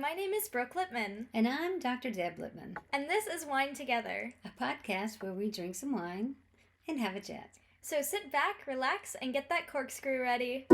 my name is Brooke Lipman. And I'm Dr. Deb Lipman. And this is Wine Together, a podcast where we drink some wine and have a chat. So sit back, relax, and get that corkscrew ready.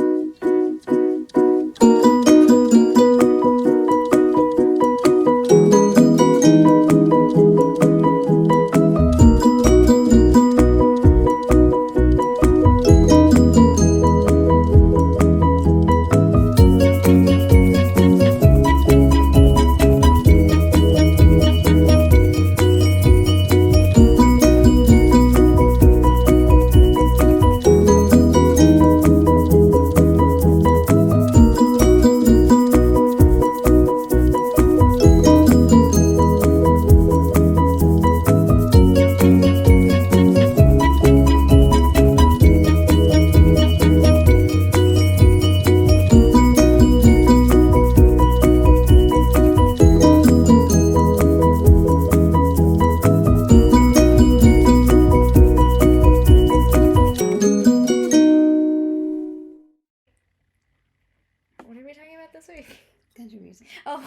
Country music. Oh,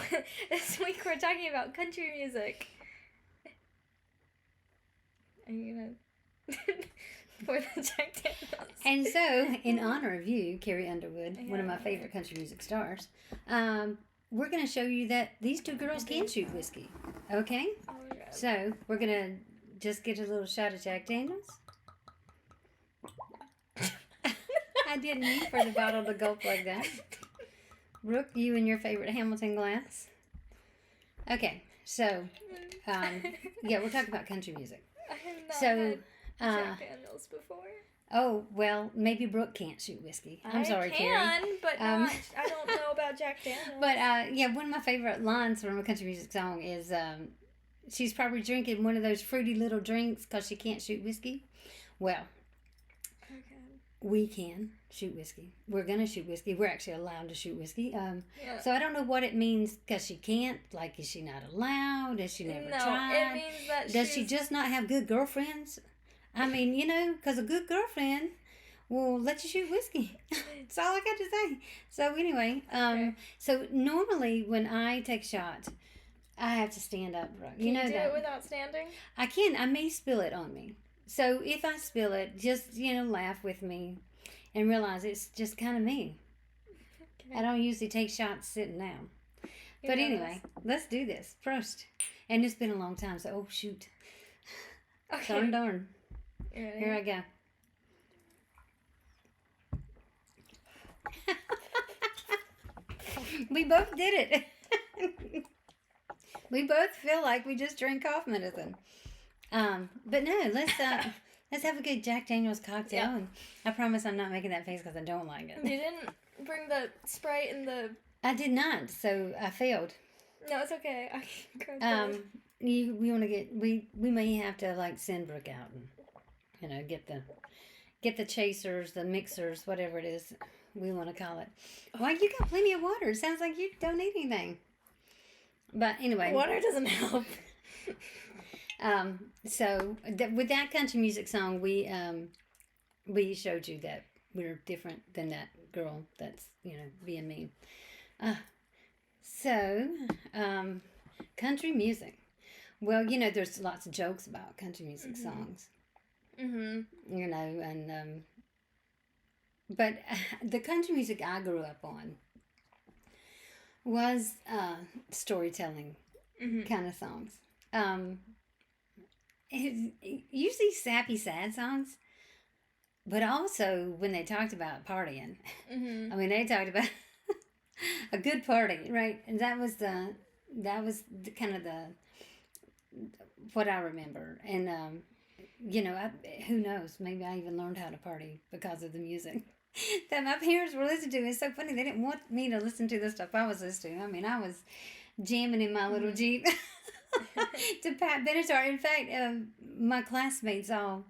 this week we're talking about country music. Are you gonna pour the Jack Daniels? And so, in honor of you, Carrie Underwood, one of my favorite country music stars, we're going to show you that these two girls can shoot whiskey. Okay? Oh my God. So, we're going to just get a little shot of Jack Daniels. I didn't mean for the bottle to gulp like that. Brooke, you and your favorite Hamilton glass. Okay, so, yeah, we're talking about country music. I have not had Jack Daniels before. Oh, well, maybe Brooke can't shoot whiskey. I'm sorry, Carrie. I can, but not, I don't know about Jack Daniels. But, yeah, one of my favorite lines from a country music song is, she's probably drinking one of those fruity little drinks because she can't shoot whiskey. Well, we can shoot whiskey. We're going to shoot whiskey. We're actually allowed to shoot whiskey. Yeah. So I don't know what it means because she can't. Like, is she not allowed? Has she never tried? No, it means that Does she just not have good girlfriends? I mean, you know, because a good girlfriend will let you shoot whiskey. That's all I got to say. So anyway, so normally when I take a shot, I have to stand up. Can you do it without standing? I can. I may spill it on me. So if I spill it, just, laugh with me and realize it's just kind of me. Okay. I don't usually take shots sitting down. But anyway, let's do this. Prost. And it's been a long time, so, oh, shoot. Okay. Darn. Here I go. We both did it. We both feel like we just drank cough medicine. But no, let's have a good Jack Daniels cocktail. Yeah. And I promise I'm not making that face because I don't like it. You didn't bring the Sprite and the... I did not, so I failed. No, it's okay. I can grab we want to get... We may have to, send Brooke out and, get the chasers, the mixers, whatever it is we want to call it. Well, you got plenty of water. It sounds like you don't need anything. But anyway... Water doesn't help. So with that country music song, we showed you that we're different than that girl that's, being mean. Country music. Well, there's lots of jokes about country music songs. Mm-hmm. But the country music I grew up on was, storytelling kind of songs. Usually sappy, sad songs, but also when they talked about partying, I mean, they talked about a good party, right? And that was kind of what I remember. And, who knows? Maybe I even learned how to party because of the music that my parents were listening to. It's so funny. They didn't want me to listen to the stuff I was listening to. I mean, I was jamming in my little Jeep. To Pat Benatar. In fact, my classmates all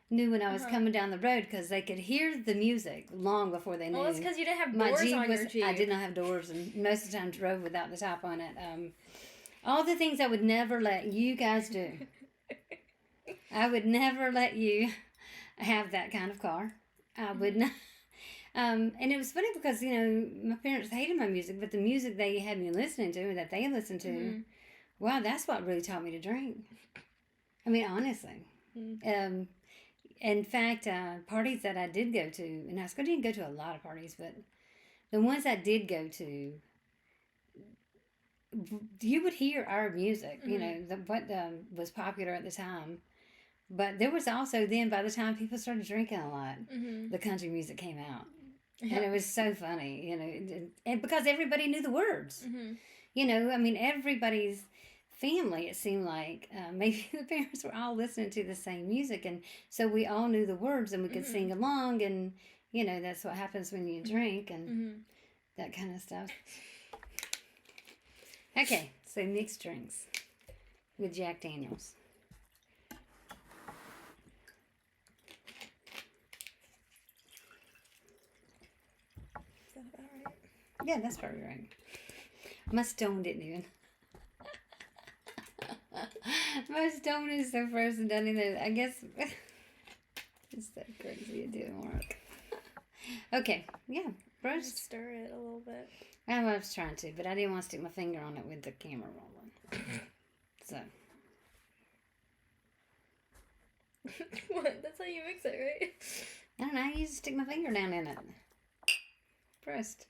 knew when I was coming down the road because they could hear the music long before they knew. Well, it's because you didn't have doors on your Jeep. I did not have doors, and most of the time drove without the top on it. All the things I would never let you guys do. I would never let you have that kind of car. I would not. And it was funny because, you know, my parents hated my music, but the music they had me listening to, that they listened to, wow, that's what really taught me to drink. I mean, honestly. In fact, parties that I did go to, and I didn't go to a lot of parties, but the ones I did go to, you would hear our music, you know, what was popular at the time. But there was also then, by the time people started drinking a lot, the country music came out. Yeah. And it was so funny, you know, and because everybody knew the words. You know, I mean, everybody's family, it seemed like, maybe the parents were all listening to the same music. And so we all knew the words and we could sing along. And, you know, that's what happens when you drink and that kind of stuff. Okay, so mixed drinks with Jack Daniels. Is that about right? Yeah, that's probably right. My stone didn't even. My stone is so frozen down in there. I guess it's so crazy it didn't work. Okay, yeah, roast. Stir it a little bit. I was trying to, but I didn't want to stick my finger on it with the camera rolling. So. What? That's how you mix it, right? I don't know. I used to stick my finger down in it. Pressed.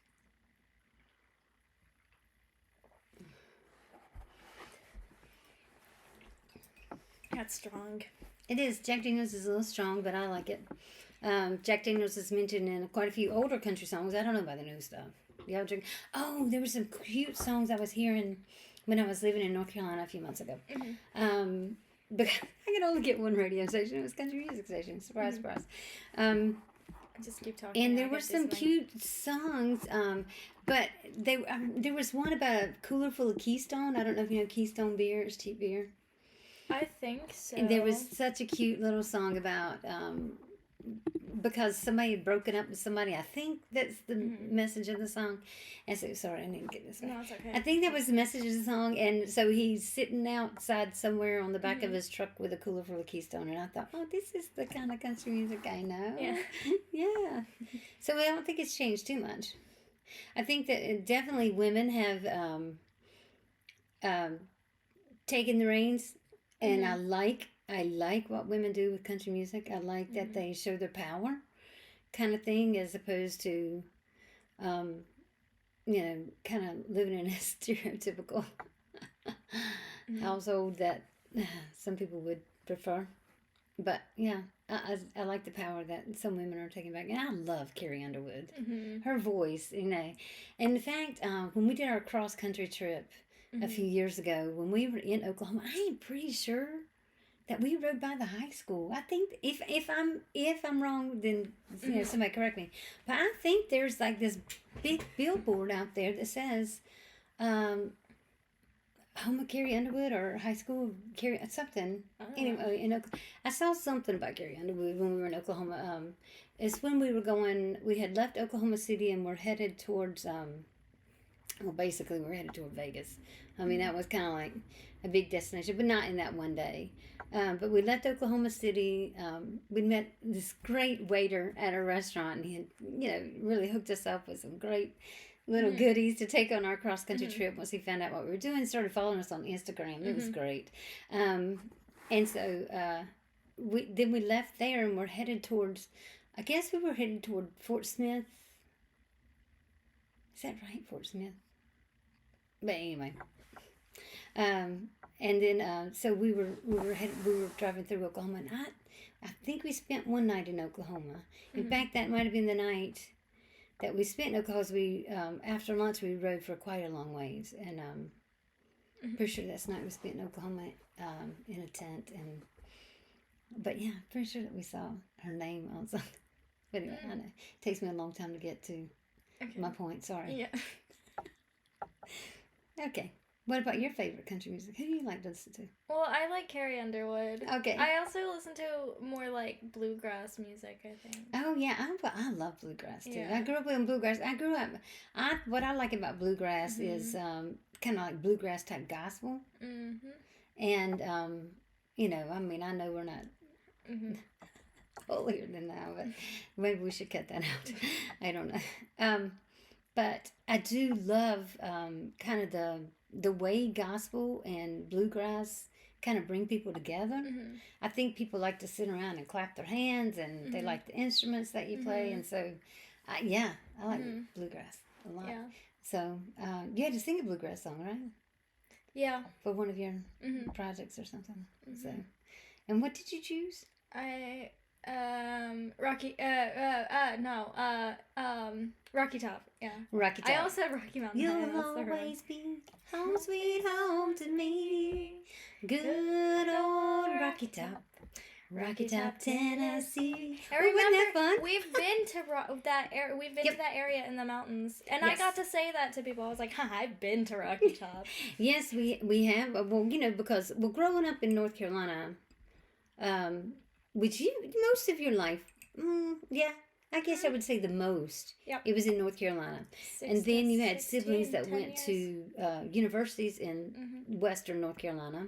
That's strong. It is. Jack Daniels is a little strong, but I like it. Jack Daniels is mentioned in quite a few older country songs. I don't know about the new stuff. Y'all drink. Oh, there were some cute songs I was hearing when I was living in North Carolina a few months ago. Because I could only get one radio station. It was country music station. Surprise, surprise. Just keep talking. And there were some cute songs, but there was one about a cooler full of Keystone. I don't know if you know Keystone beer. It's cheap beer. I think so. And there was such a cute little song about because somebody had broken up with somebody. I think that's the message of the song. And so, sorry, I didn't get this right. No, it's okay. I think that was the message of the song. And so he's sitting outside somewhere on the back of his truck with a cooler full of Keystone. And I thought, oh, this is the kind of country music I know. Yeah. Yeah. So I don't think it's changed too much. I think that definitely women have taken the reins. And I like what women do with country music. I like that they show their power, kind of thing, as opposed to, you know, kind of living in a stereotypical household that some people would prefer. But yeah, I like the power that some women are taking back, and I love Carrie Underwood, her voice, you know. And in fact, when we did our cross country trip a few years ago, when we were in Oklahoma, I am pretty sure that we rode by the high school. I think if I'm wrong, then you know somebody correct me. But I think there's like this big billboard out there that says, "Home of Carrie Underwood" or "High School Carrie" something. Anyway, I saw something about Carrie Underwood when we were in Oklahoma. It's when we were going. We had left Oklahoma City and we're headed towards. Well, basically, we're headed toward Vegas. I mean, that was kind of like a big destination, but not in that one day. But we left Oklahoma City. We met this great waiter at a restaurant, and he had, you know, really hooked us up with some great little goodies to take on our cross-country trip once he found out what we were doing. Started following us on Instagram. It was great. And so we left there, and we're headed towards, I guess we were headed toward Fort Smith. Is that right, Fort Smith? But anyway, and then so we were driving through Oklahoma, and I think we spent one night in Oklahoma. In fact, that might have been the night that we spent in Oklahoma. We after lunch we rode for quite a long ways, and pretty sure that's the night we spent in Oklahoma in a tent. But yeah, pretty sure that we saw her name on something. But anyway, I know it takes me a long time to get to my point. Sorry. Yeah. Okay. What about your favorite country music? Who do you like to listen to? Well, I like Carrie Underwood. Okay. I also listen to more like bluegrass music, I think. Oh yeah, I love bluegrass too. Yeah. I grew up in bluegrass. What I like about bluegrass is kind of like bluegrass type gospel. And you know, I mean, I know we're not holier than thou, but maybe we should cut that out. I don't know. But I do love kind of the way gospel and bluegrass kind of bring people together. Mm-hmm. I think people like to sit around and clap their hands, and they like the instruments that you play, and so yeah, I like bluegrass a lot. Yeah. So you had to sing a bluegrass song, right? Yeah. For one of your projects or something. So, and what did you choose? Rocky Top. Yeah. Rocky Top. I also said Rocky Mountain High. You'll always be home sweet home to me. Good old Rocky Top. Rocky Top, Tennessee. I remember wasn't that fun? we've been to that area. We've been to that area in the mountains, and I got to say that to people. I was like, I've been to Rocky Top." Yes, we have. Well, because growing up in North Carolina, which most of your life, yeah, I guess I would say the most. Yep. It was in North Carolina, and then you had siblings that went to universities in Western North Carolina,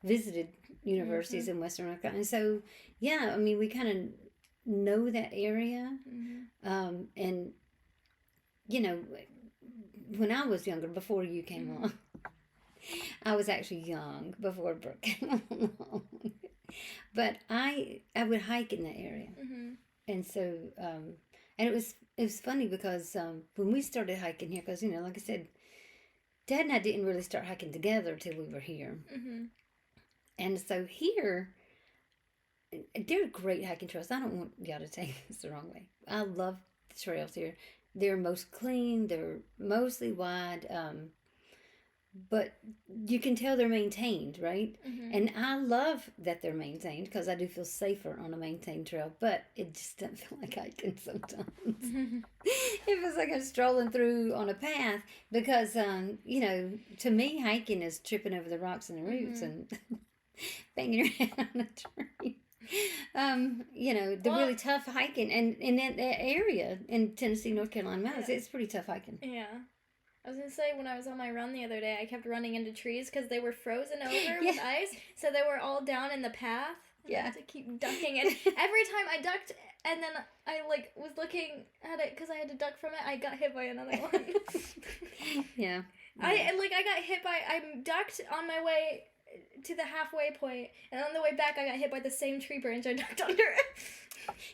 visited universities in Western North Carolina. And so, yeah, I mean, we kind of know that area. And, when I was younger, before you came along, I was actually young before Brooke came along. But I would hike in that area. And so, and it was funny because when we started hiking here, because, like I said, Dad and I didn't really start hiking together till we were here. And so here, they're great hiking trails. I don't want y'all to take this the wrong way. I love the trails here. They're most clean. They're mostly wide. But you can tell they're maintained, right? And I love that they're maintained because I do feel safer on a maintained trail. But it just doesn't feel like hiking sometimes. It feels like I'm strolling through on a path because, to me, hiking is tripping over the rocks and the roots and banging your head on a tree. Really tough hiking. And in that area in Tennessee, North Carolina mountains, it's pretty tough hiking. Yeah. I was going to say, when I was on my run the other day, I kept running into trees because they were frozen over with ice. So they were all down in the path. And I had to keep ducking. And every time I ducked, and then I, was looking at it because I had to duck from it, I got hit by another one. Yeah. I got hit by, I ducked on my way to the halfway point, and on the way back, I got hit by the same tree branch I ducked under.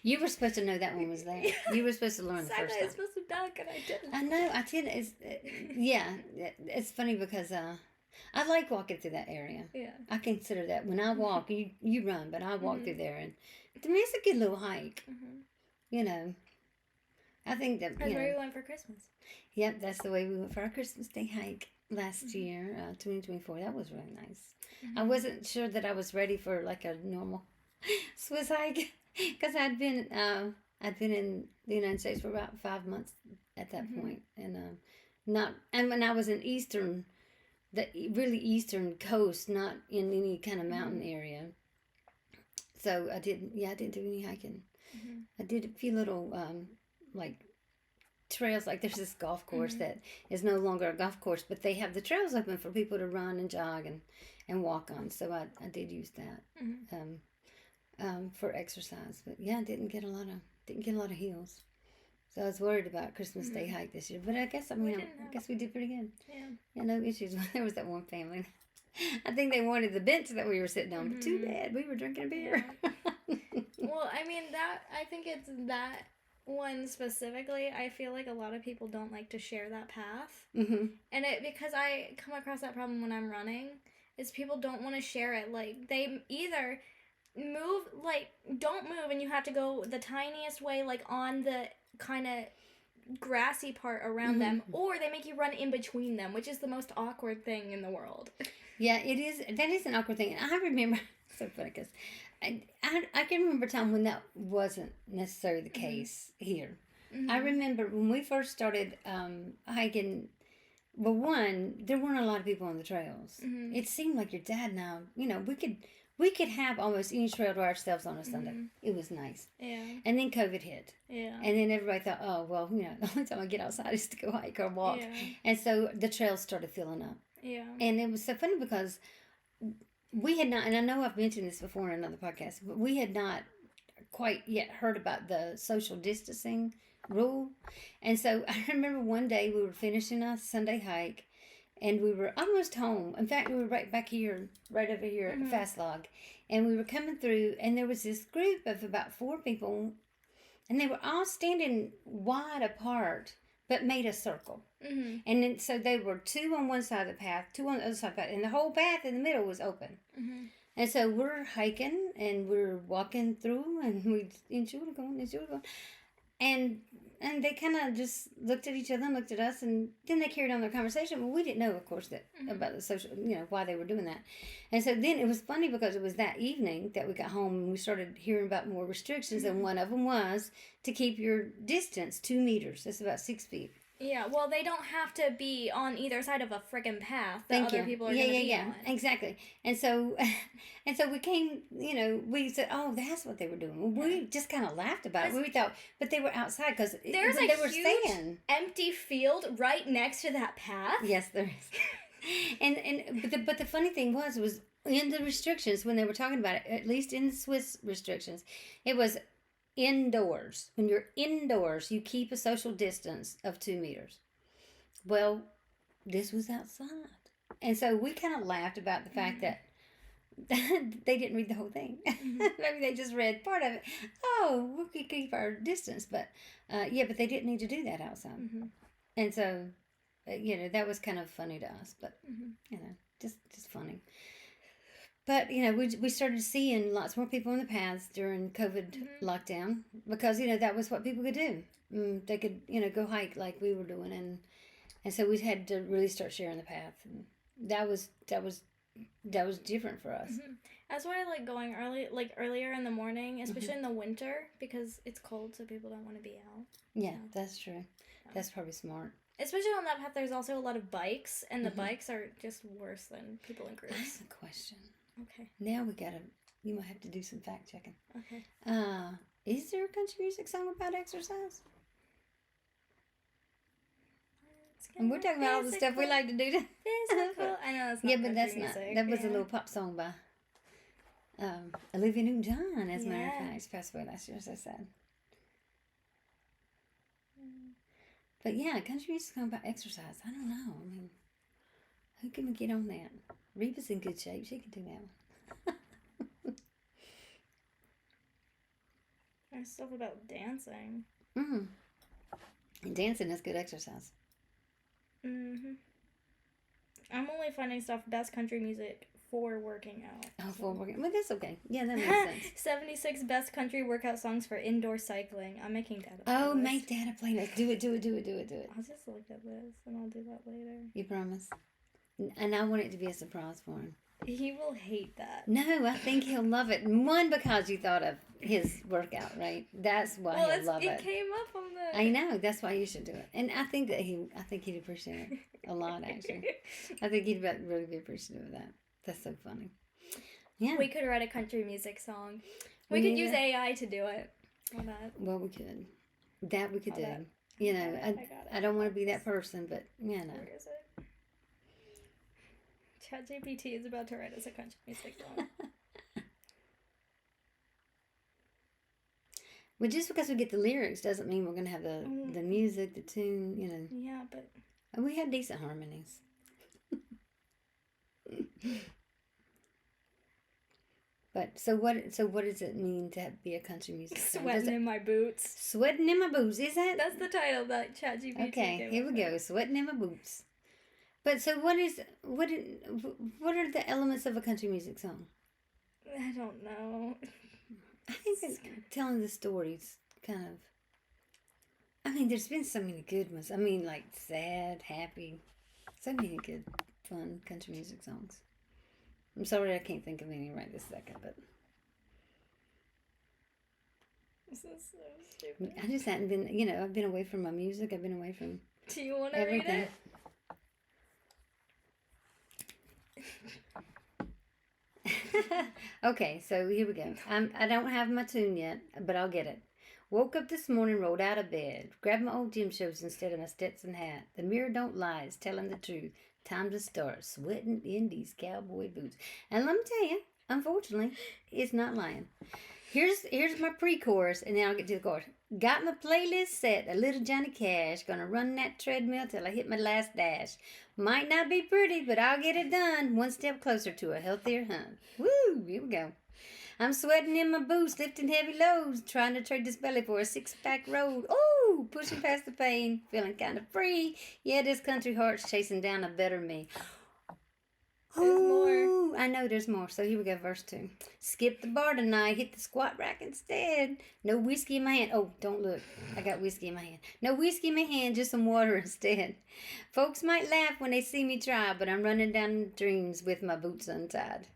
You were supposed to know that one was there. You were supposed to learn the first time. I was supposed to duck, and I didn't. I know. I did. It's funny because I like walking through that area. Yeah. I consider that when I walk, you run, but I walk through there, and to me, it's a good little hike. I think that. That's where we went for Christmas. Yep, that's the way we went for our Christmas Day hike last year, 2024. That was really nice. I wasn't sure that I was ready for like a normal Swiss hike because I'd been in the United States for about 5 months at that point, and when I was in the really eastern coast, not in any kind of mountain area. So I didn't do any hiking. I did a few little trails. Like there's this golf course that is no longer a golf course, but they have the trails open for people to run and jog and walk on. So I did use that for exercise. But I didn't get a lot of hills. So I was worried about Christmas Day hike this year. But I guess we did pretty good. Yeah, no issues. There was that one family. I think they wanted the bench that we were sitting on, but too bad we were drinking a beer. Well, I mean I think it's that one specifically. I feel like a lot of people don't like to share that path, and because I come across that problem when I'm running, is people don't want to share it. Like they either don't move, and you have to go the tiniest way, like on the kind of grassy part around them, or they make you run in between them, which is the most awkward thing in the world. Yeah, it is. That is an awkward thing. And I remember, so funny because I can remember a time when that wasn't necessarily the case here. I remember when we first started hiking. Well, one, there weren't a lot of people on the trails. It seemed like your dad and I, we could have almost any trail to ourselves on a Sunday. It was nice. Yeah. And then COVID hit. Yeah. And then everybody thought, oh, well, the only time I get outside is to go hike or walk. Yeah. And so the trails started filling up. Yeah. And it was so funny because we had not, and I know I've mentioned this before in another podcast, but we had not quite yet heard about the social distancing rule. And so I remember one day we were finishing a Sunday hike and we were almost home. In fact, we were right back here, right over here at Fast Log. And we were coming through, and there was this group of about 4 people, and they were all standing wide apart, but made a circle. Mm-hmm. And then, so they were 2 on one side of the path, 2 on the other side of the path, and the whole path in the middle was open. Mm-hmm. And so we're hiking, and we're walking through, and we enjoyed going. And they kind of just looked at each other and looked at us, and then they carried on their conversation. Well, we didn't know, of course, that about the social, why they were doing that. And so then it was funny because it was that evening that we got home and we started hearing about more restrictions, and one of them was to keep your distance 2 meters. That's about 6 feet. Yeah, well, they don't have to be on either side of a friggin' path that other people are going to be on. Exactly. And so we came, we said, oh, that's what they were doing. Well, we just kind of laughed about it. We thought, but they were outside because they were huge empty field right next to that path. Yes, there is. But the funny thing was in the restrictions, when they were talking about it, at least in the Swiss restrictions, it was indoors. When you're indoors, you keep a social distance of 2 meters. Well, this was outside. And so we kind of laughed about the fact that they didn't read the whole thing. Maybe they just read part of it. Oh, we could keep our distance. But, but they didn't need to do that outside. Mm-hmm. And so, that was kind of funny to us. But, just funny. But, we started seeing lots more people on the paths during COVID lockdown because, that was what people could do. They could, go hike like we were doing. And so we had to really start sharing the path. And that was different for us. Mm-hmm. That's why I like going earlier in the morning, especially in the winter, because it's cold, so people don't want to be out. Yeah, that's true. That's probably smart. Especially on that path, there's also a lot of bikes, and the bikes are just worse than people in groups. I have a question. Okay. Now you might have to do some fact checking. Okay. Is there a country music song about exercise? And we're talking about all the stuff we like to do. Physical. I know that's not. Yeah, but that's music. not. That was a little pop song by Olivia Newton-John, as a matter of fact. She passed away last year, so sad. But yeah, country music song about exercise. I don't know. I mean, who can we get on that? Reba's in good shape. She can do that one. There's stuff about dancing. And dancing is good exercise. I'm only finding stuff best country music for working out. Oh, for working. Well, that's okay. Yeah, that makes sense. 76 best country workout songs for indoor cycling. I'm making that a playlist. Oh, make that a playlist. Do it. I'll just look at this and I'll do that later. You promise? And I want it to be a surprise for him. He will hate that. No, I think he'll love it. One, because you thought of his workout, right? That's why he'll love it. It came up on the... I know. That's why you should do it. And I think he'd appreciate it a lot, actually. I think he'd really be appreciative of that. That's so funny. Yeah. We could write a country music song. We could use AI to do it. On that. Well, we could. That we could do. I don't want to be that person, but, Where is it? ChatGPT is about to write us a country music song. Well, just because we get the lyrics doesn't mean we're going to have the music, the tune, Yeah, but... And we have decent harmonies. But, so what does it mean to be a country music song? Sweating in my boots. Sweating in my boots, is that? That's the title that ChatGPT Okay, here we go. Sweating in my boots. But so what are the elements of a country music song? I don't know. I think it's telling the stories, kind of. I mean, there's been so many good ones. I mean, like sad, happy, so many good, fun country music songs. I'm sorry I can't think of any right this second, but this is so stupid. I just hadn't been, I've been away from my music. I've been away from Do you want to read it? Okay, so here we go. I don't have my tune yet, but I'll get it. Woke up this morning, rolled out of bed, grabbed my old gym shoes instead of my Stetson hat. The mirror don't lie, it's telling the truth. Time to start sweating in these cowboy boots. And let me tell you, Unfortunately, it's not lying. Here's my pre-chorus, and then I'll get to the chorus. Got my playlist set, a little Johnny Cash. Gonna run that treadmill till I hit my last dash. Might not be pretty, but I'll get it done. One step closer to a healthier hum. Woo! Here we go. I'm sweating in my boots, lifting heavy loads, trying to trade this belly for a six-pack road. Ooh, pushing past the pain, feeling kind of free. Yeah, this country heart's chasing down a better me. There's more. I know there's more. So here we go, verse 2. Skip the bar tonight, hit the squat rack instead. No whiskey in my hand. Oh, don't look. I got whiskey in my hand. No whiskey in my hand, just some water instead. Folks might laugh when they see me try, but I'm running down dreams with my boots untied.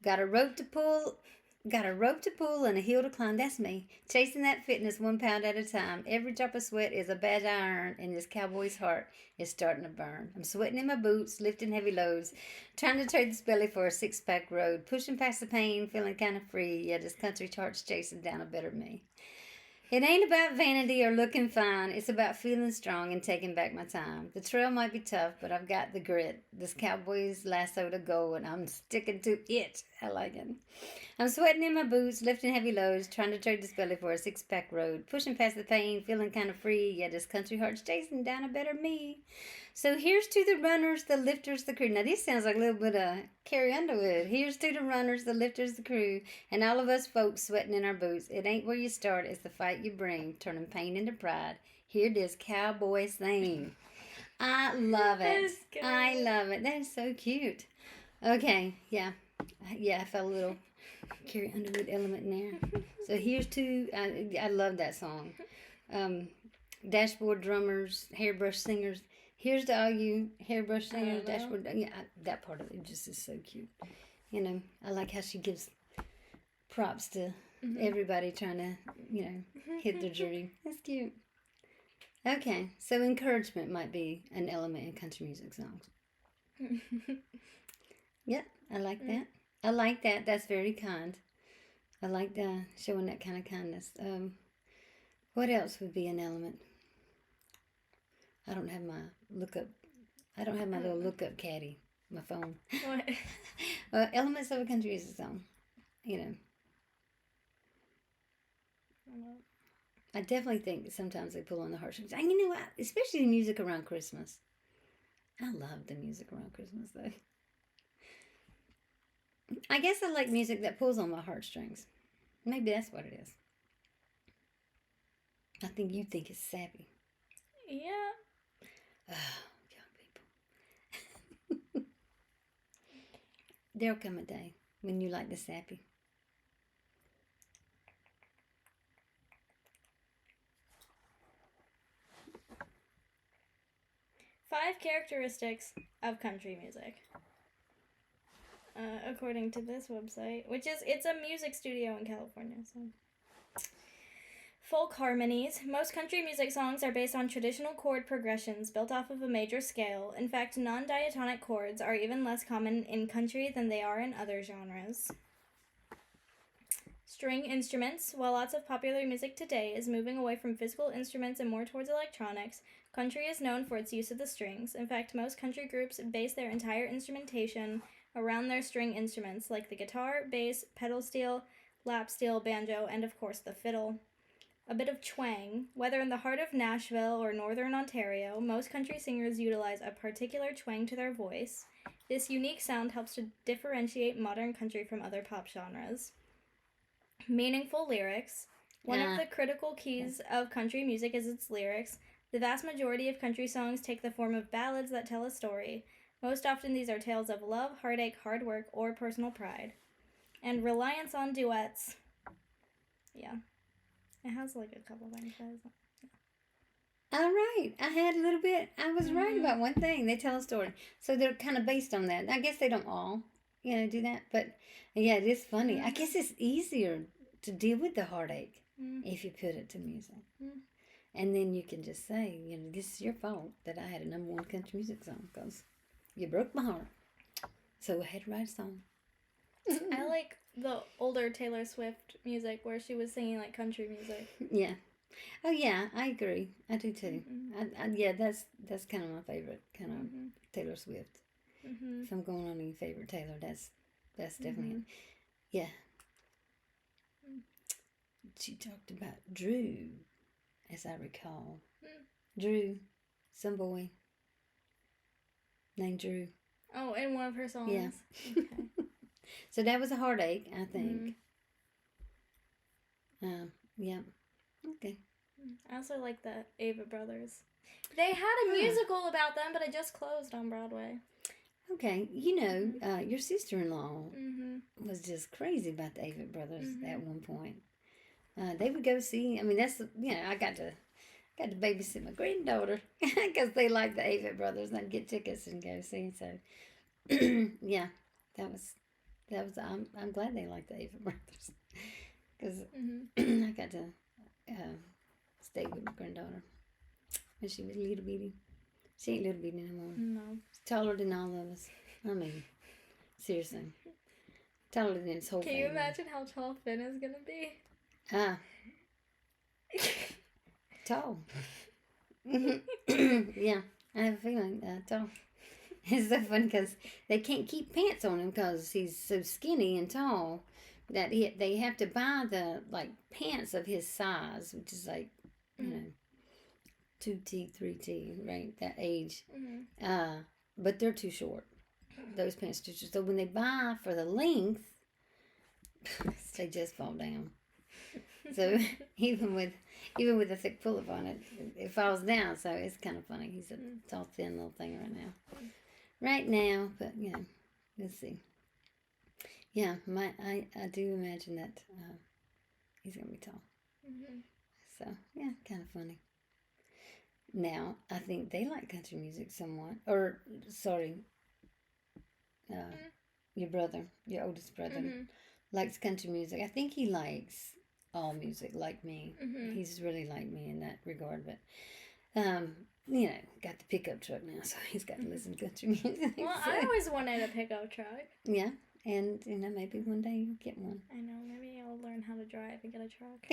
Got a rope to pull and a hill to climb. That's me. Chasing that fitness 1 pound at a time. Every drop of sweat is a badge I earn, and this cowboy's heart is starting to burn. I'm sweating in my boots, lifting heavy loads, trying to trade this belly for a six-pack road, pushing past the pain, feeling kind of free. Yeah, this country heart's chasing down a better me. It ain't about vanity or looking fine. It's about feeling strong and taking back my time. The trail might be tough, but I've got the grit. This cowboy's lasso to go, and I'm sticking to it. I like it. I'm sweating in my boots, lifting heavy loads, trying to trade this belly for a six-pack road, pushing past the pain, feeling kind of free. Yeah, this country heart's chasing down a better me. So here's to the runners, the lifters, the crew. Now this sounds like a little bit of Carrie Underwood. Here's to the runners, the lifters, the crew, and all of us folks sweating in our boots. It ain't where you start, it's the fight you bring, turning pain into pride. Hear this cowboy sing. I love it. I love it. That is so cute. Okay, yeah. I felt a little Carrie Underwood element in there. So here's to, I love that song. Dashboard drummers, hairbrush singers. Here's to all you hairbrush singers, dashboard. Yeah, that part of it just is so cute. You know, I like how she gives props to everybody trying to, hit their dream. That's cute. Okay, so encouragement might be an element in country music songs. Yeah, I like that. I like that. That's very kind. I like showing that kind of kindness. What else would be an element? I don't have my little lookup caddy, my phone. What? Elements of a country music song. I definitely think sometimes they pull on the heartstrings. And you know what? Especially the music around Christmas. I love the music around Christmas, though. I guess I like music that pulls on my heartstrings. Maybe that's what it is. I think you think it's sappy. Yeah. Oh, young people. There'll come a day when you like the sappy. Five characteristics of country music. According to this website, it's a music studio in California. So, folk harmonies. Most country music songs are based on traditional chord progressions built off of a major scale. In fact, non-diatonic chords are even less common in country than they are in other genres. String instruments. While lots of popular music today is moving away from physical instruments and more towards electronics, country is known for its use of the strings. In fact, most country groups base their entire instrumentation around their string instruments, like the guitar, bass, pedal steel, lap steel, banjo, and of course the fiddle. A bit of twang. Whether in the heart of Nashville or northern Ontario, most country singers utilize a particular twang to their voice. This unique sound helps to differentiate modern country from other pop genres. Meaningful lyrics. One of the critical keys of country music is its lyrics. The vast majority of country songs take the form of ballads that tell a story. Most often these are tales of love, heartache, hard work, or personal pride. And reliance on duets. Yeah. It has like a couple things. All right. I had a little bit. I was right about one thing. They tell a story. So they're kind of based on that. I guess they don't all, do that. But yeah, it is funny. I guess it's easier to deal with the heartache if you put it to music. And then you can just say, this is your fault that I had a #1 country music song because you broke my heart. So I had to write a song. I like the older Taylor Swift music where she was singing like country music. Yeah. Oh yeah, I agree. I do too. Yeah, that's kind of my favorite kind of Taylor Swift. If I'm going on any favorite Taylor, that's That's definitely it. Yeah. She talked about Drew, as I recall. Drew, some boy named Drew. Oh, in one of her songs? Yeah. Okay. So that was a heartache, I think. Yeah. Okay. I also like the Ava Brothers. They had a musical about them, but it just closed on Broadway. Okay. You know, your sister-in-law was just crazy about the Avett Brothers at one point. They would go see, I mean, that's, you know, I got to babysit my granddaughter because they like the Avett Brothers and I'd get tickets and go see. So, yeah, that was, I'm glad they like the Avett Brothers because I got to stay with my granddaughter when she was little bitty. She ain't little bitty anymore. No. She's taller than all of us. I mean, seriously. Taller than his whole family. Can you imagine how tall Finn is going to be? Tall. Yeah, I have a feeling tall. It's so funny because they can't keep pants on him because he's so skinny and tall that they have to buy the pants of his size, which is you know 2T, 3T, right? That age. But they're too short. Those pants are too short. So when they buy for the length, they just fall down. So even with a thick pull-up on it, it falls down. So it's kind of funny. He's a tall, thin little thing right now. But you know, we'll see. Yeah, I do imagine that he's gonna be tall. So yeah, kind of funny. Now I think they like country music somewhat. Or sorry, your brother, your oldest brother, likes country music. I think he likes all music like me. He's really like me in that regard, but you know, got the pickup truck now, so he's got to listen to country music. Well, so. I always wanted a pickup truck. Yeah, and you know, maybe one day you'll get one. I know, maybe I'll learn how to drive and get a truck.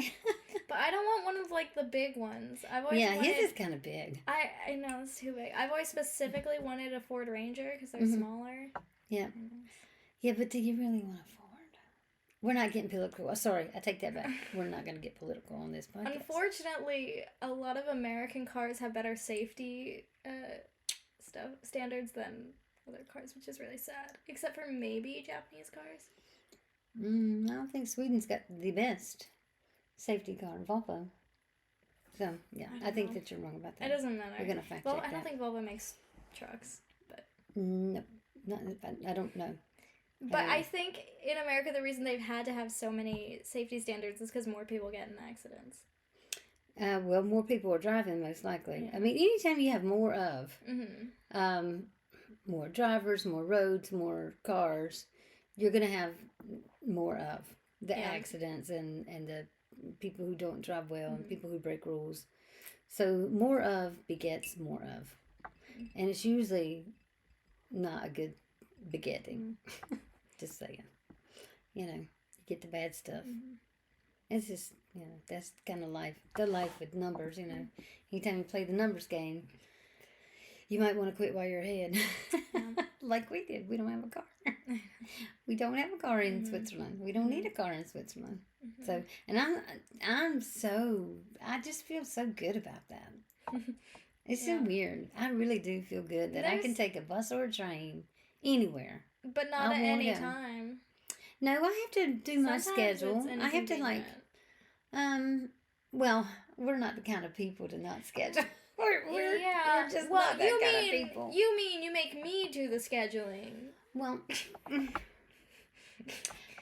But I don't want one of the big ones. I've always wanted... his is kind of big. I know, it's too big. I've always specifically wanted a Ford Ranger because they're smaller. Yeah. Yeah, but do you really want a Ford? We're not getting political. Oh, sorry, I take that back. We're not going to get political on this podcast. Unfortunately, a lot of American cars have better safety standards than other cars, which is really sad. Except for maybe Japanese cars. I don't think Sweden's got the best safety car, Volvo. So, yeah, I think that you're wrong about that. It doesn't matter. We're going to fact check that. I don't think Volvo makes trucks, but... No, I don't know. But I think in America, the reason they've had to have so many safety standards is because more people get in accidents. Well, more people are driving, most likely. Yeah. I mean, anytime you have more of, more drivers, more roads, more cars, you're going to have more of the accidents and the people who don't drive well and people who break rules. So more of begets more of. And it's usually not a good begetting. Just saying. You know, you get the bad stuff. It's just, you know, that's kind of life. The life with numbers, you know. Anytime you play the numbers game, you might want to quit while you're ahead. Like we did. We don't have a car. We don't have a car in Switzerland. We don't need a car in Switzerland. So, and I just feel so good about that. It's so weird. I really do feel good that I can take a bus or a train anywhere. But not at any time. No, I have to do my schedule. I have to well, we're not the kind of people to not schedule. We're just not that kind of people. You mean you make me do the scheduling? Well,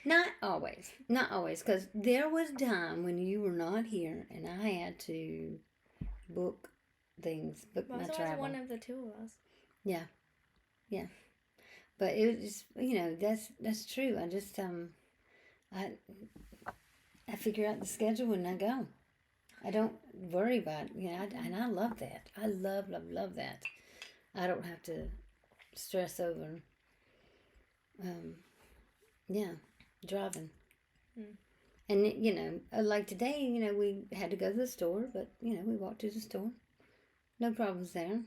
not always. Not always. Because there was a time when you were not here and I had to book things, book my travel. One of the two of us. Yeah. Yeah. But it was just, you know, that's true. I just, I figure out the schedule and I go. I don't worry about, you know, and I love that. I love that. I don't have to stress over, driving. And, you know, like today, you know, we had to go to the store, but, you know, we walked to the store. No problems there.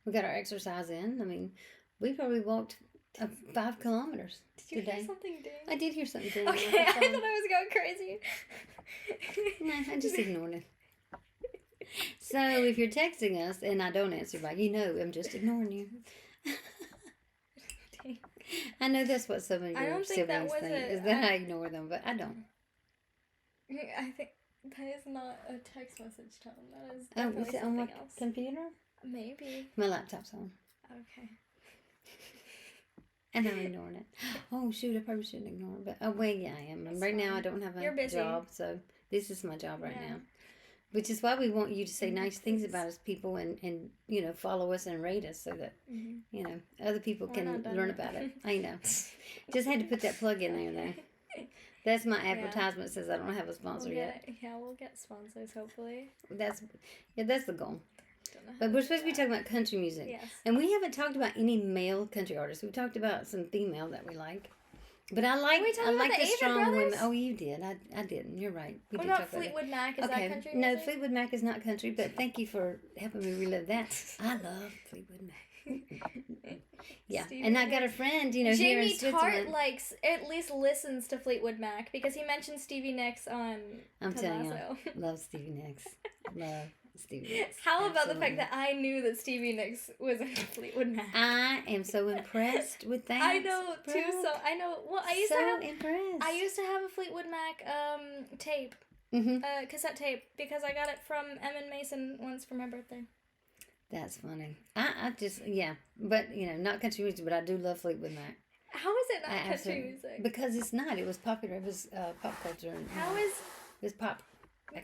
We got our exercise in. I mean, we probably walked 5 kilometers Did you today. hear something ding? I did hear something ding. Okay, I thought I was going crazy. No, I just ignored it. So if you're texting us and I don't answer back, I'm just ignoring you. I know that's what some of your siblings think, is that I ignore them, but I don't. I think that is not a text message tone. That is is it on my computer? Maybe. My laptop's on. Okay. And I'm ignoring it. Oh, shoot, I probably shouldn't ignore it. But, yeah, I am. Right now, I don't have a job, so this is my job right now. Which is why we want you to say nice things about us, people, and follow us and rate us so that, other people can learn about it. I know. Just had to put that plug in there, though. That's my advertisement. Says I don't have a sponsor yet. We'll get sponsors, hopefully. That's the goal. But we're supposed to be talking about country music. Yes. And we haven't talked about any male country artists. We talked about some female that we like. But I like the strong women. Oh, you did. I didn't. You're right. What about Fleetwood Mac? Is that country music? No, Fleetwood Mac is not country, but thank you for helping me relive that. I love Fleetwood Mac. Yeah. Stevie and I got a friend, here in Switzerland. Jamie Tart at least listens to Fleetwood Mac because he mentioned Stevie Nicks on I'm telling you, love Stevie Nicks. Love Stevie Nicks. How about the fact that I knew that Stevie Nicks was in Fleetwood Mac? I am so impressed with that. I know too. So I know. Well, I used to have a Fleetwood Mac tape, cassette tape, because I got it from Emin Mason once for my birthday. That's funny. I just but not country music, but I do love Fleetwood Mac. How is it not country music? Because it's not. It was popular. It was pop culture. How is it was pop?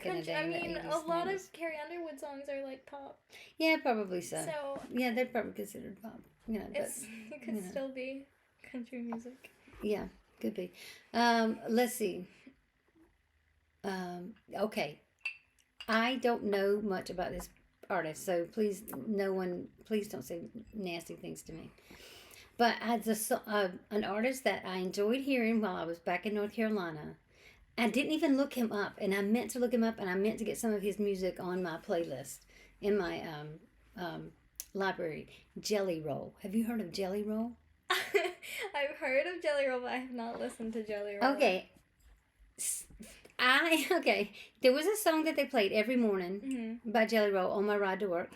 Country, I mean, a lot of Carrie Underwood songs are like pop. Yeah, probably so. So yeah, they're probably considered pop. It could still be country music. Yeah, could be. Let's see. Okay, I don't know much about this artist, so please don't say nasty things to me. But an artist that I enjoyed hearing while I was back in North Carolina. I didn't even look him up, and I meant to look him up, and I meant to get some of his music on my playlist in my library. Jelly Roll. Have you heard of Jelly Roll? I've heard of Jelly Roll, but I have not listened to Jelly Roll. Okay. There was a song that they played every morning by Jelly Roll on my ride to work.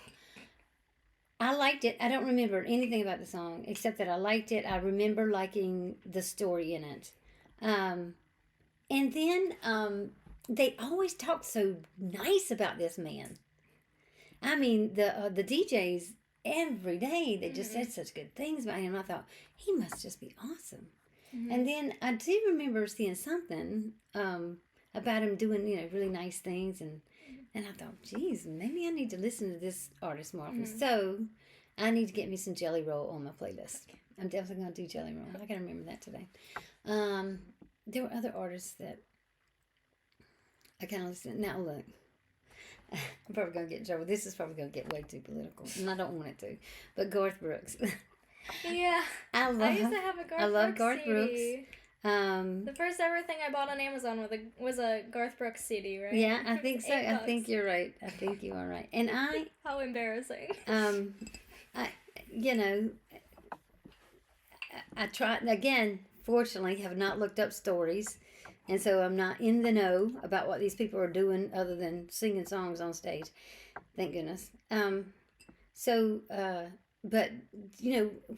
I liked it. I don't remember anything about the song except that I liked it. I remember liking the story in it. And then they always talk so nice about this man. I mean, the DJs every day, they just said such good things about him. I thought, he must just be awesome. And then I do remember seeing something about him doing, really nice things. And I thought, geez, maybe I need to listen to this artist more often. So I need to get me some Jelly Roll on my playlist. I'm definitely going to do Jelly Roll. I got to remember that today. There were other artists that I kind of listened to. Now, look, I'm probably going to get in trouble. This is probably going to get way too political, and I don't want it to. But Garth Brooks. Yeah. I used to have a Garth Brooks CD. The first ever thing I bought on Amazon was a Garth Brooks CD, right? Yeah, I think so. I think you're right. I think you are right. And How embarrassing. I tried, again, fortunately, have not looked up stories, and so I'm not in the know about what these people are doing other than singing songs on stage. Thank goodness. But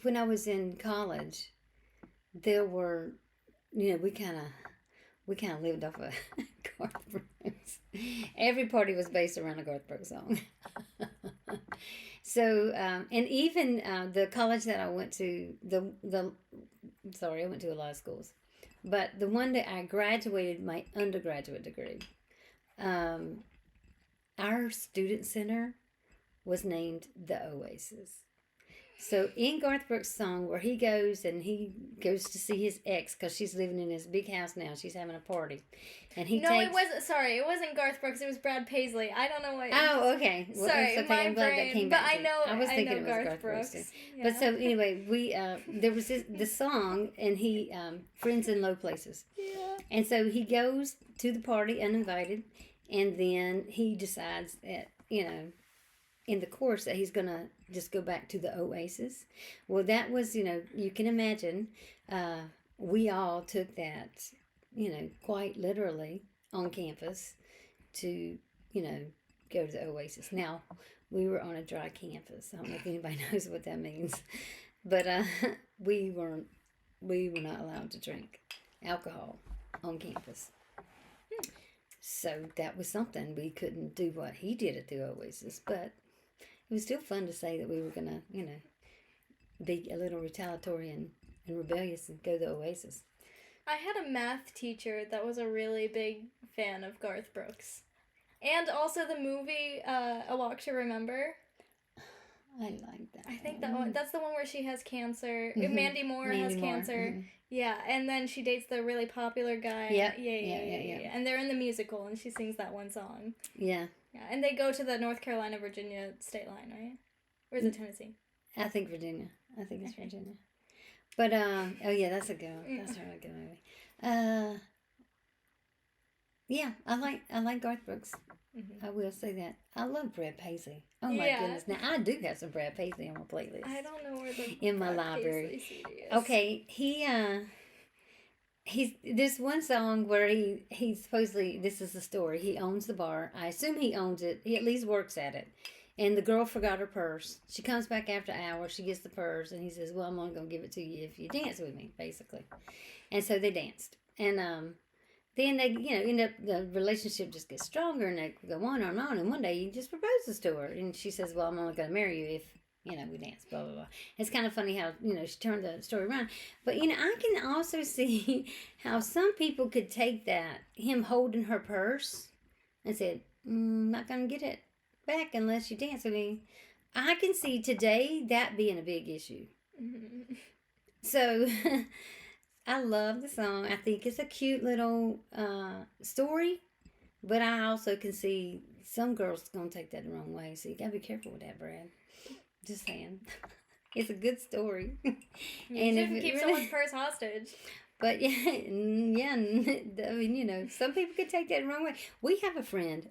when I was in college, there were, we kind of lived off of Garth Brooks. Every party was based around a Garth Brooks song. So, and even the college that I went to, I went to a lot of schools, but the one that I graduated my undergraduate degree, our student center was named the Oasis. So in Garth Brooks' song where he goes to see his ex because she's living in his big house now. She's having a party. And it wasn't. Sorry, it wasn't Garth Brooks. It was Brad Paisley. I don't know what. Oh, okay. Well, sorry, okay. my I'm glad brain. That came but back I know. I was thinking it was Garth Brooks. Yeah. But so anyway, we there was the song, and he Friends in Low Places. Yeah. And so he goes to the party uninvited, and then he decides that in the chorus that he's going to just go back to the Oasis. Well, that was, you can imagine, we all took that, quite literally on campus to, go to the Oasis. Now, we were on a dry campus. I don't know if anybody knows what that means. But we were not allowed to drink alcohol on campus. So that was something. We couldn't do what he did at the Oasis. But it was still fun to say that we were going to, be a little retaliatory and rebellious and go to the Oasis. I had a math teacher that was a really big fan of Garth Brooks. And also the movie A Walk to Remember. I like that. I think that one. That's the one where she has cancer. Mm-hmm. Mandy Moore has cancer. Mm-hmm. Yeah, and then she dates the really popular guy. Yeah. And they're in the musical, and she sings that one song. Yeah. Yeah, and they go to the North Carolina-Virginia state line, right? Or is it Tennessee? I think Virginia. I think it's Virginia. But oh yeah, that's a good one. That's a really good movie. Yeah, I like Garth Brooks. Mm-hmm. I will say that. I love Brad Paisley. Oh my goodness! Now I do have some Brad Paisley on my playlist. I don't know where the in my library. CD is. Okay, he's this one song where he supposedly, this is the story. He owns the bar. I assume he owns it. He at least works at it. And the girl forgot her purse. She comes back after hours. She gets the purse, and he says, "Well, I'm only gonna give it to you if you dance with me," basically. And so they danced, and then they, end up, the relationship just gets stronger, and they go on and on. And one day he just proposes to her, and she says, "Well, I'm only gonna marry you if we dance." Blah blah blah. It's kind of funny how she turned the story around. But I can also see how some people could take that, him holding her purse, and said, "Not gonna get it back unless you dance with me." I can see today that being a big issue. Mm-hmm. So I love the song. I think it's a cute little story, but I also can see some girls gonna take that the wrong way. So you gotta be careful with that, Brad. Just saying. It's a good story. You shouldn't keep someone's purse hostage. But yeah, I mean, some people could take that the wrong way. We have a friend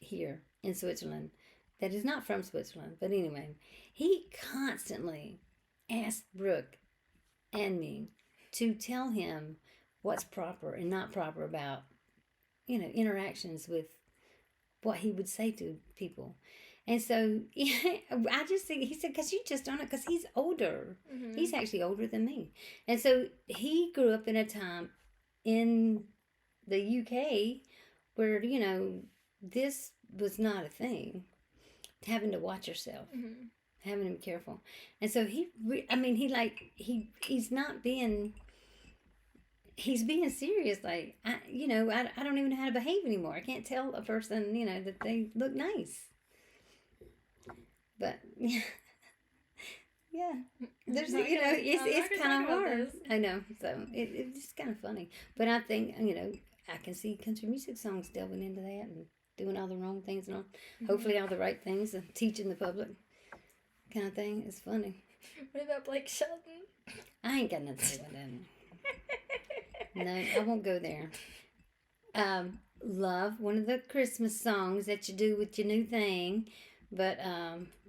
here in Switzerland that is not from Switzerland, but anyway, he constantly asked Brooke and me to tell him what's proper and not proper about interactions with what he would say to people. And so I just think, he said, because you just don't know, because he's older. Mm-hmm. He's actually older than me. And so he grew up in a time in the UK where, this was not a thing. Having to watch yourself. Mm-hmm. Having to be careful. And so he's not being, he's being serious. Like, I don't even know how to behave anymore. I can't tell a person, that they look nice. But yeah, there's it's kind of hard. I know, so it's just kind of funny. But I think I can see country music songs delving into that and doing all the wrong things and all, hopefully all the right things and teaching the public kind of thing. It's funny. What about Blake Shelton? I ain't got nothing to do with that. No, I won't go there. Love one of the Christmas songs that you do with your new thing, but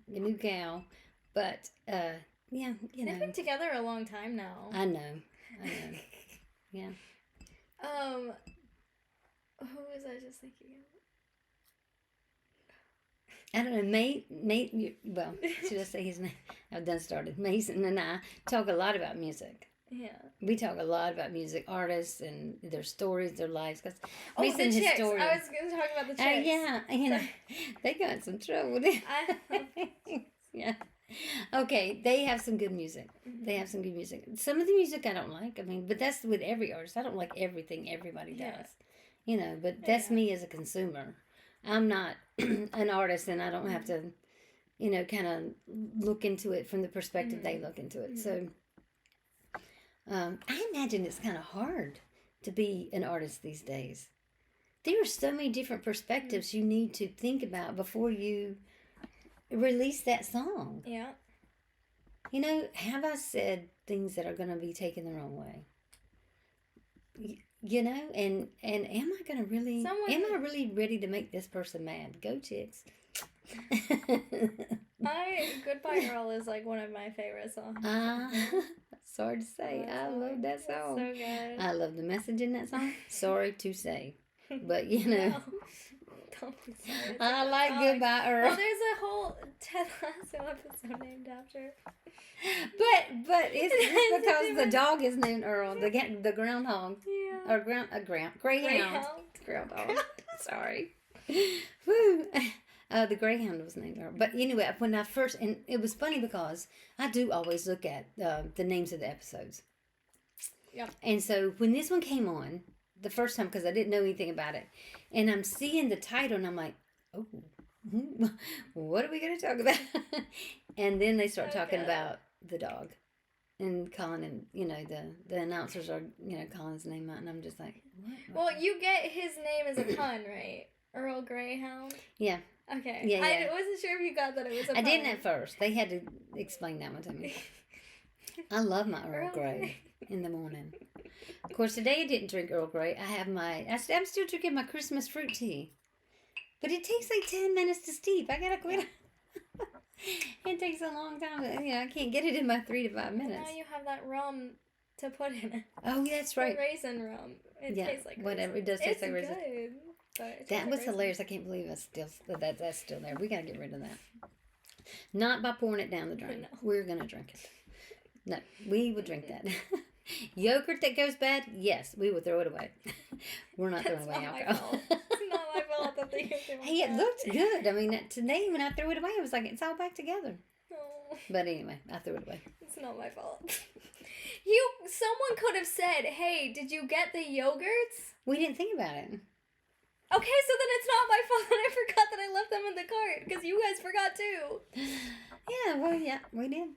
your new gal, but yeah, They've been together a long time now. I know. Yeah. Who was I just thinking of? I don't know, well, should I say his name? I've done started. Mason and I talk a lot about music. Yeah. We talk a lot about music, artists, and their stories, their lives. Cause Mason, the chicks. I was going to talk about the chicks. Yeah, they got in some trouble. Yeah. Okay, they have some good music. Mm-hmm. They have some good music. Some of the music I don't like. I mean, but that's with every artist. I don't like everything everybody does. Yeah. But that's me as a consumer. I'm not an artist, and I don't have to, kind of look into it from the perspective they look into it. Mm-hmm. So, I imagine it's kind of hard to be an artist these days. There are so many different perspectives you need to think about before you release that song. Yeah. Have I said things that are going to be taken the wrong way? And am I going to really, am I really ready to make this person mad? Go Chicks. Goodbye Earl is like one of my favorite songs. Sorry to say, I love that song. So good. I love the message in that song. Sorry to say. But, you know. No. Don't be sorry. I like song. Goodbye Earl. Well, there's a whole Ted Lasso episode named after. But it's because the dog is named Earl. The groundhog. Yeah. Or greyhound. Groundhog. Sorry. Woo. The greyhound was named Earl. But anyway, when I first, and it was funny because I do always look at the names of the episodes. Yep. And so when this one came on, the first time, because I didn't know anything about it, and I'm seeing the title, and I'm like, oh, what are we going to talk about? And then they start talking about the dog. And calling him, you know, the announcers are, you know, calling his name out, and I'm just like, what? Well, you get his name as a pun, right? Earl Greyhound? Yeah. Okay. Yeah. I wasn't sure if you got that it was a pun. I didn't at first. They had to explain that one to me. I love my Earl Grey in the morning. Of course, today I didn't drink Earl Grey. I'm still drinking my Christmas fruit tea. But it takes like 10 minutes to steep. I gotta quit. It takes a long time. You know, I can't get it in my 3 to 5 minutes. Now you have that rum to put in it. Oh, that's right. The raisin rum. It tastes like whatever. raisin. It does taste like raisin. Good, but that was hilarious. I can't believe that's still there. We gotta get rid of that. Not by pouring it down the drain. No. We're gonna drink it. No, we would drink that. Yogurt that goes bad, yes, we would throw it away. We're not throwing away alcohol. It's not my fault that they used it. Hey, it looked good. I mean, today when I threw it away, I was like, it's all back together. Oh. But anyway, I threw it away. It's not my fault. Someone could have said, hey, did you get the yogurts? We didn't think about it. Okay, so then it's not my fault that I forgot that I left them in the cart, because you guys forgot too. Yeah, well, yeah, we did.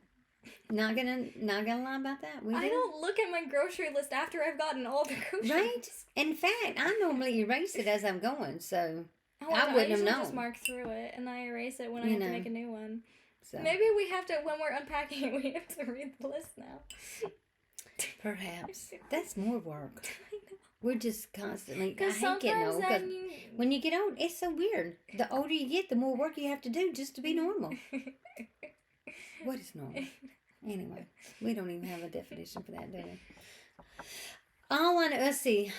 Not gonna lie about that. I don't look at my grocery list after I've gotten all the groceries. Right. In fact, I normally erase it as I'm going, so I wouldn't have known. I just mark through it, and I erase it when I have to make a new one. So. Maybe we have to, when we're unpacking it, we have to read the list now. Perhaps. That's more work. I know. We're just constantly. I hate sometimes getting old. When you get old, it's so weird. The older you get, the more work you have to do just to be normal. What is normal? Anyway, we don't even have a definition for that, do we? All I know, let's see.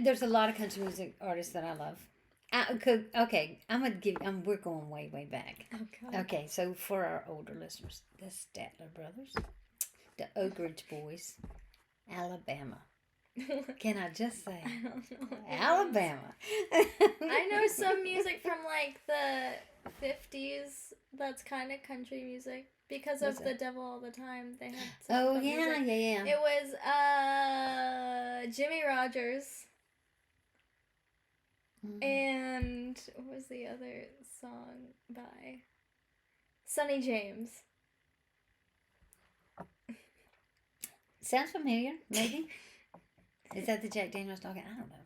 There's a lot of country music artists that I love. Okay, we're going way, way back. Okay. Okay, so for our older listeners, the Statler Brothers, the Oak Ridge Boys, Alabama. Can I just say? I don't know. Alabama. I know some music from like the 50s that's kind of country music. Because of The Devil All the Time, they had some music. Yeah. It was Jimmy Rogers. Mm-hmm. And what was the other song by? Sonny James. Sounds familiar, maybe. Is that the Jack Daniels talking? I don't know.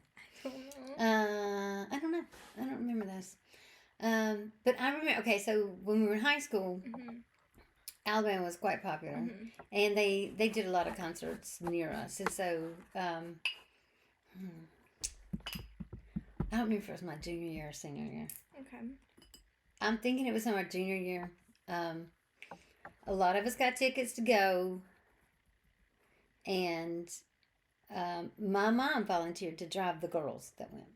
I don't know. I don't remember those. But I remember, okay, so when we were in high school, mm-hmm. Alabama was quite popular, mm-hmm. and they did a lot of concerts near us, and so I don't remember if it was my junior year or senior year. Okay. I'm thinking it was in our junior year. A lot of us got tickets to go, and my mom volunteered to drive the girls that went.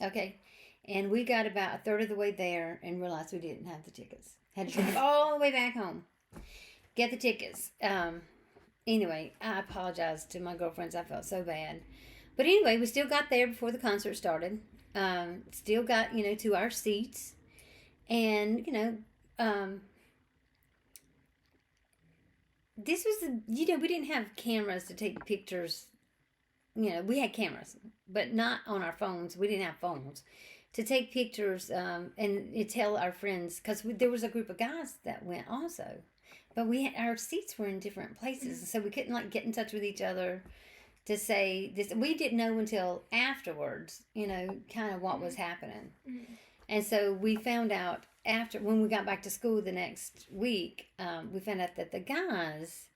Okay. And we got about a third of the way there and realized we didn't have the tickets. Had to drive all the way back home. Get the tickets. Anyway, I apologized to my girlfriends. I felt so bad. But anyway, we still got there before the concert started. Still got, to our seats. And, this was, we didn't have cameras to take pictures. We had cameras, but not on our phones. We didn't have phones. To take pictures and tell our friends, because there was a group of guys that went also, but our seats were in different places, so we couldn't get in touch with each other to say this. We didn't know until afterwards, kind of what was happening, and so we found out when we got back to school the next week. We found out that the guys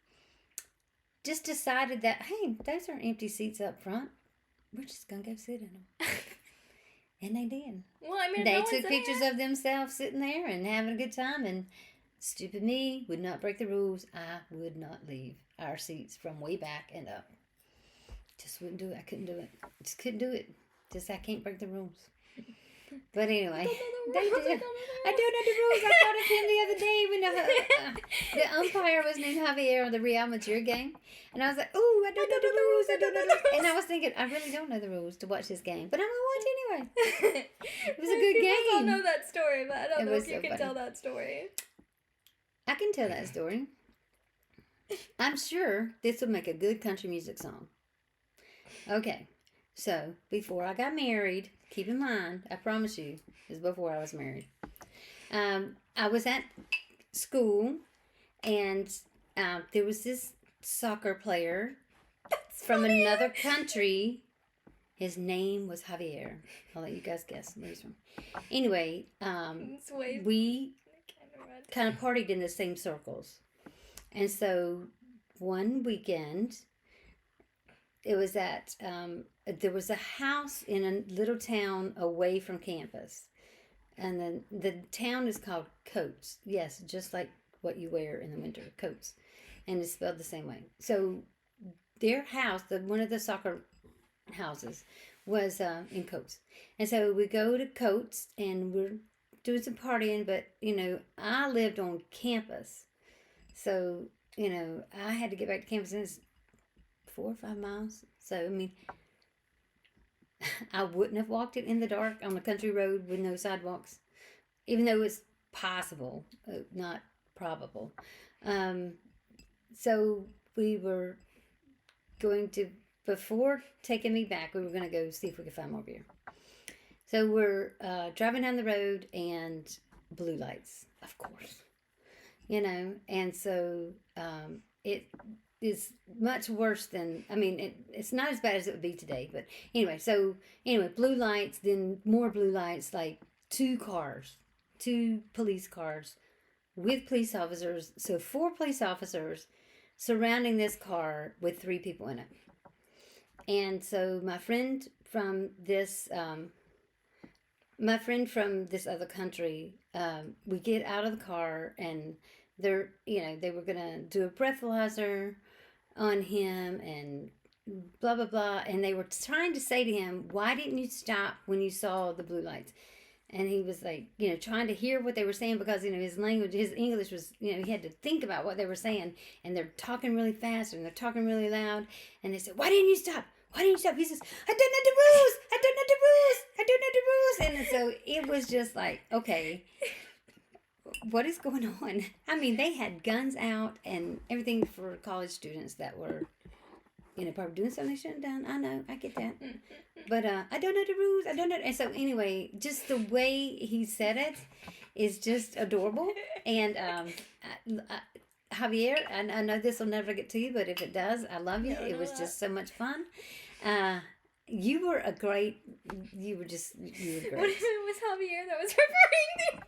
just decided that, hey, those are empty seats up front. We're just gonna go sit in them. And they did. Well, I mean, they took pictures of themselves sitting there and having a good time, and stupid me would not break the rules. I would not leave our seats from way back and up. Just wouldn't do it. I couldn't do it. Just couldn't do it. Just I can't break the rules. But anyway, I don't know the rules. I thought of him the other day when the umpire was named Javier on the Real Madrid game, and I was like, "Ooh, I don't know the rules. I don't know." And I was thinking, I really don't know the rules to watch this game, but I'm gonna watch anyway. It was a good game. I don't know that story, but I don't know if you can tell that story. I can tell that story. I'm sure this would make a good country music song. Okay, so before I got married, keep in mind, I promise you, this is before I was married. I was at school, and there was this soccer player from another country. His name was Javier. I'll let you guys guess where he's from. Anyway, we kind of partied in the same circles. And so one weekend, it was at, there was a house in a little town away from campus. And then the town is called Coates. Yes, just like what you wear in the winter, Coates. And it's spelled the same way. So their house, one of the soccer houses, was in Coates. And so we go to Coates and we're doing some partying, but, I lived on campus. So, I had to get back to campus, and it's 4 or 5 miles. So, I mean, I wouldn't have walked it in the dark on a country road with no sidewalks, even though it's possible, not probable. So we were going to, before taking me back, we were going to go see if we could find more beer. So we're driving down the road, and blue lights, of course, and so it is much worse than, it's not as bad as it would be today, but anyway, blue lights, then more blue lights, like 2 police cars with police officers, so 4 police officers surrounding this car with 3 people in it. And so my friend from this other country, we get out of the car, and they were gonna do a breathalyzer on him and blah blah blah, and they were trying to say to him, "Why didn't you stop when you saw the blue lights?" And he was like, trying to hear what they were saying, because his English was, he had to think about what they were saying, and they're talking really fast and they're talking really loud, and they said, "Why didn't you stop? Why didn't you stop?" He says, "I don't know the rules. I don't know the rules. I don't know the rules." And so it was just like, okay, what is going on? They had guns out and everything for college students that were, probably doing something they shouldn't have done. I know, I get that. But I don't know the rules. I don't know. And so anyway, just the way he said it is just adorable. And Javier, I know this will never get to you, but if it does, I love you. It was just so much fun. You were great. You were great. What if it was Javier that was refereeing?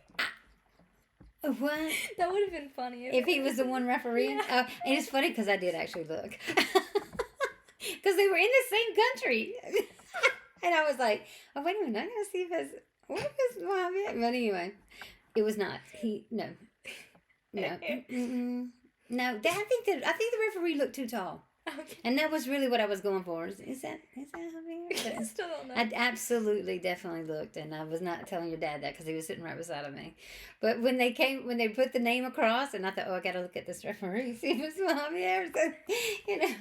What? That would have been funny if he was the one refereeing. Yeah. And it's funny because I did actually look, because they were in the same country, and I was like, "Oh, wait a minute, I'm gonna see if it's what if it's Javier." But anyway, it was not. No. I think the referee looked too tall. Okay. And that was really what I was going for. Is that Javier? I still don't know. I absolutely, definitely looked, and I was not telling your dad that because he was sitting right beside of me. But when they put the name across, and I thought, I got to look at this referee, see if it's Javier. So,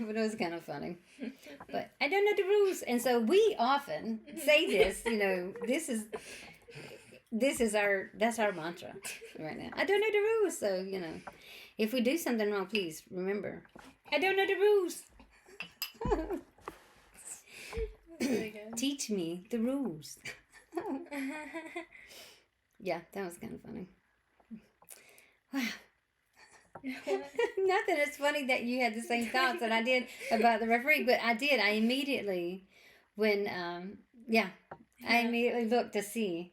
but it was kind of funny. But I don't know the rules, and so we often say this. That's our mantra right now. I don't know the rules, so if we do something wrong, please remember, I don't know the rules. Teach me the rules. Yeah, that was kind of funny. Wow. Nothing is funny that you had the same thoughts that I did about the referee, but I did. I immediately, I immediately looked to see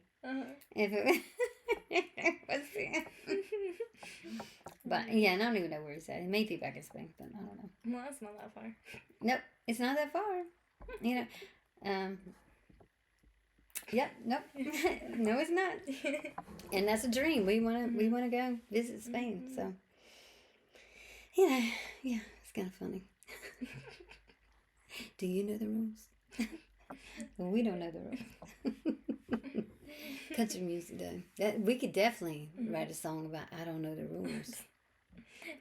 if it was him. But yeah, and I don't even know where he's at. He may be back in Spain, but I don't know. Well, that's not that far. Nope, it's not that far. Yep. Nope. No, it's not. And that's a dream. We wanna go visit Spain. So, yeah, it's kind of funny. Do you know the rules? Well, we don't know the rules. Country music, though. We could definitely write a song about I don't know the rules.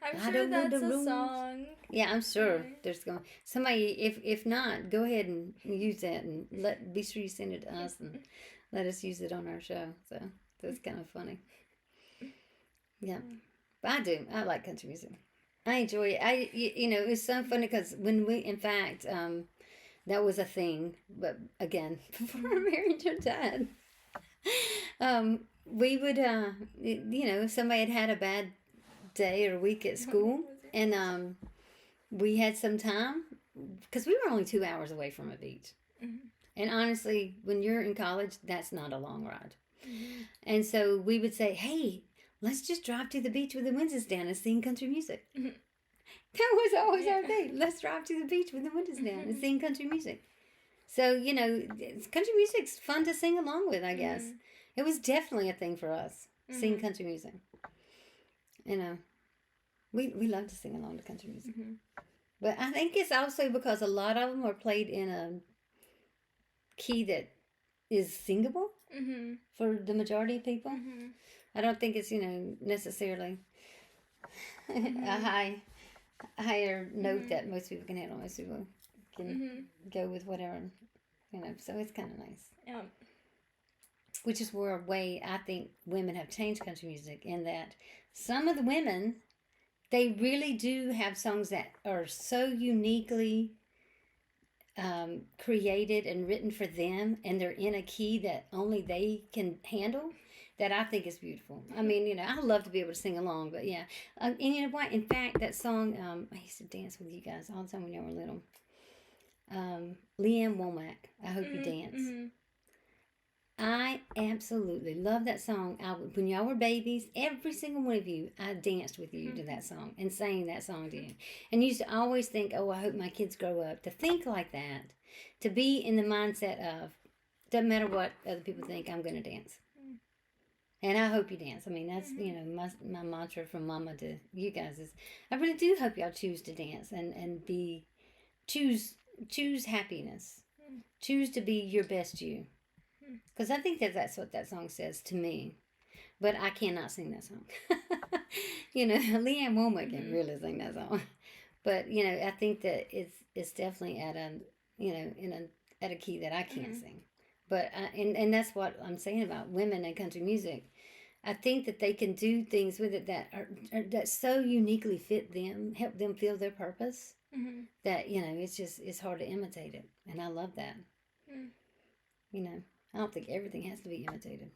I'm sure that's a song. Yeah, I'm sure there's going somebody. If not, go ahead and use that and be sure you send it to us and let us use it on our show. So that's kind of funny. Yeah, but I do. I like country music. I enjoy it. It's so funny because when we, in fact, that was a thing. But again, before our marriage or dad, we would, if somebody had a bad day or week at school, and we had some time because we were only 2 hours away from a beach. And honestly, when you're in college, that's not a long ride. And so we would say, hey, let's just drive to the beach with the windows down and sing country music. That was always our thing. Let's drive to the beach with the windows down and sing country music. So, country music's fun to sing along with, I guess. It was definitely a thing for us, sing country music. We love to sing along to country music. But I think it's also because a lot of them are played in a key that is singable for the majority of people. I don't think it's, necessarily a higher note that most people can handle. Most people can go with whatever, so it's kind of nice. Yeah. Which is where a way I think women have changed country music in that some of the women, they really do have songs that are so uniquely created and written for them, and they're in a key that only they can handle, that I think is beautiful. I mean, I love to be able to sing along, but yeah. And you know what? In fact, that song, I used to dance with you guys all the time when you were little. Leanne Womack, I Hope You Dance. I absolutely love that song. When y'all were babies, every single one of you, I danced with you to that song and sang that song to you. And you used to always think, oh, I hope my kids grow up. To think like that, to be in the mindset of, doesn't matter what other people think, I'm going to dance. And I hope you dance. I mean, that's, my mantra from Mama to you guys is, I really do hope y'all choose to dance and choose happiness. Choose to be your best you. Because I think that's what that song says to me. But I cannot sing that song. Leanne Womack can really sing that song. But, I think that it's definitely at a key that I can't sing. But, and that's what I'm saying about women and country music. I think that they can do things with it that so uniquely fit them, help them feel their purpose, that, it's hard to imitate it. And I love that. I don't think everything has to be imitated.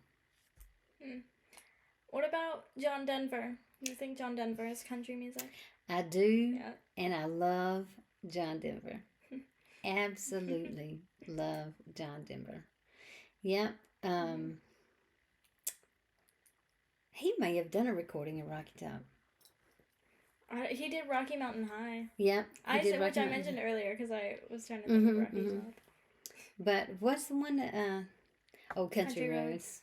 What about John Denver? You think John Denver is country music? I do, and I love John Denver. Absolutely love John Denver. Yep. He may have done a recording of Rocky Top. He did Rocky Mountain High. Yep. Which I mentioned earlier because I was trying to think of Rocky Top. But what's the one that... Country Roads.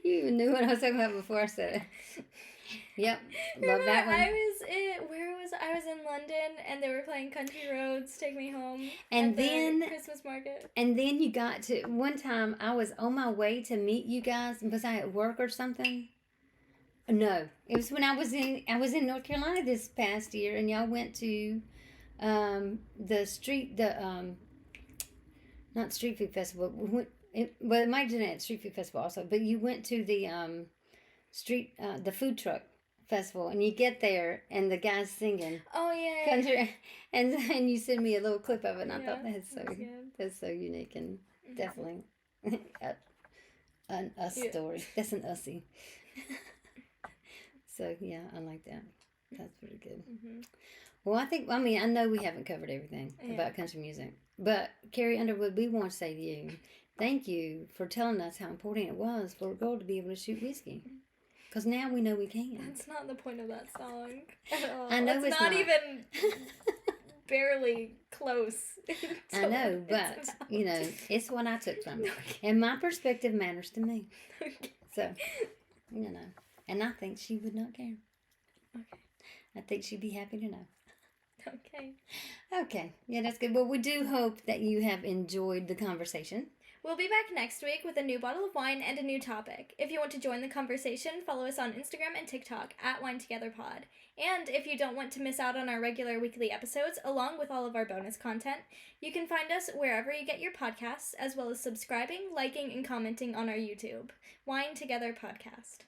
You even knew what I was talking about before I said it. Yep. Love that one. I was in London and they were playing Country Roads, Take Me Home and at then the Christmas market. And then you got to one time I was on my way to meet you guys. Was I at work or something? No. It was when I was in North Carolina this past year, and y'all went to not Street Food Festival. It might have been at Street Food Festival also, but you went to the the food truck festival, and you get there, and the guy's singing. Oh yeah. Country, and you send me a little clip of it, and I thought that's so unique and definitely an us story. That's an ussie. So yeah, I like that. That's pretty good. Well, I know we haven't covered everything about country music, but Carrie Underwood, we want to say to you, thank you for telling us how important it was for a girl to be able to shoot whiskey. Because now we know we can. That's not the point of that song at all. I know it's not even barely close. I know, but, you know, it's what I took from it. And my perspective matters to me. Okay. So, you know. And I think she would not care. Okay. I think she'd be happy to know. Okay. Okay. Yeah, that's good. Well, we do hope that you have enjoyed the conversation. We'll be back next week with a new bottle of wine and a new topic. If you want to join the conversation, follow us on Instagram and TikTok at WineTogetherPod. And if you don't want to miss out on our regular weekly episodes, along with all of our bonus content, you can find us wherever you get your podcasts, as well as subscribing, liking, and commenting on our YouTube. Wine Together Podcast.